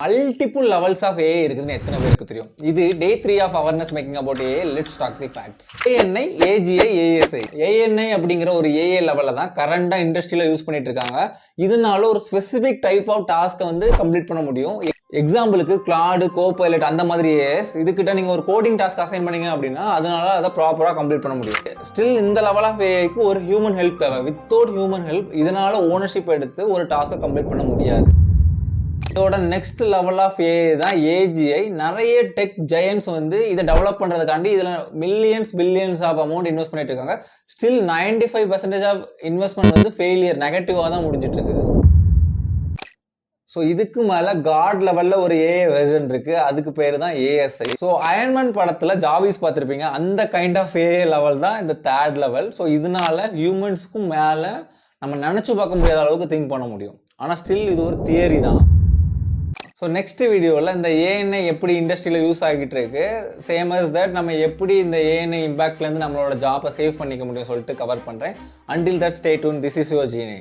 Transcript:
Multiple levels of AI இருக்குதுன்னு எத்தனை பேருக்கு தெரியும்? இது day 3 of awareness making about AI. Let's talk the facts. ANI, AGI, ASI. ANI அப்படிங்கிற ஒரு ஏஐ லெவலில் தான் கரண்டாக இண்டஸ்ட்ரியில் யூஸ் பண்ணிட்டு இருக்காங்க. இதனால ஒரு ஸ்பெசிஃபிக் டைப் ஆஃப் டாஸ்க்கை வந்து கம்ப்ளீட் பண்ண முடியும். எக்ஸாம்பிளுக்கு கிளாடு, கோபைலட் அந்த மாதிரி ஏஎஸ் இதுக்கிட்ட நீங்கள் ஒரு கோடிங் டாஸ்க் அசைன் பண்ணீங்க அப்படின்னா அதனால அதை ப்ராப்பராக கம்ப்ளீட் பண்ண முடியும். ஸ்டில் இந்த லெவல் ஆஃப் ஏஐக்கு ஒரு ஹியூமன் ஹெல்ப் தேவை. வித்தவுட் ஹியூமன் ஹெல்ப் இதனால ஓனர்ஷிப் எடுத்து ஒரு டாஸ்க்கை கம்ப்ளீட் பண்ண முடியாது. இதோட நெக்ஸ்ட் லெவல் ஆஃப் ஏஐ தான் ஏஜிஐ. நிறைய டெக் ஜெயன்ஸ் வந்து இதை டெவலப் பண்ணுறதுக்காண்டி இதில் பில்லியன்ஸ் ஆஃப் அமௌண்ட் இன்வெஸ்ட் பண்ணிட்டு இருக்காங்க. ஸ்டில் 95% ஆஃப் இன்வெஸ்ட்மெண்ட் வந்து ஃபெயிலியர், நெகட்டிவாக தான் முடிஞ்சிட்டு இருக்குது. ஸோ இதுக்கு மேலே காட் லெவலில் ஒரு ஏஐ வெர்ஷன் இருக்கு, அதுக்கு பேர் தான் ஏஎஸ்ஐ. ஸோ அயன்மேன் படத்தில் ஜாவிஸ் பார்த்துருப்பீங்க, அந்த கைண்ட் ஆஃப் ஏஐ லெவல் தான் இந்த தேர்ட் லெவல். ஸோ இதனால ஹியூமன்ஸுக்கும் மேலே நம்ம நினச்சி பார்க்க முடியாத அளவுக்கு திங்க் பண்ண முடியும். ஆனால் ஸ்டில் இது ஒரு தியரி தான். ஸோ நெக்ஸ்ட் வீடியோவில் இந்த ஏஎன்ஐ எப்படி இண்டஸ்ட்ரியில் யூஸ் ஆகிட்டு இருக்கு, சேம் அஸ் தட் நம்ம எப்படி இந்த ஏஎன்ஐ இம்பாக்ட்லேருந்து நம்மளோட ஜாப்பை சேவ் பண்ணிக்க முடியும் சொல்லிட்டு கவர் பண்ணுறேன். Until that stay tune. This is your ஜீனி.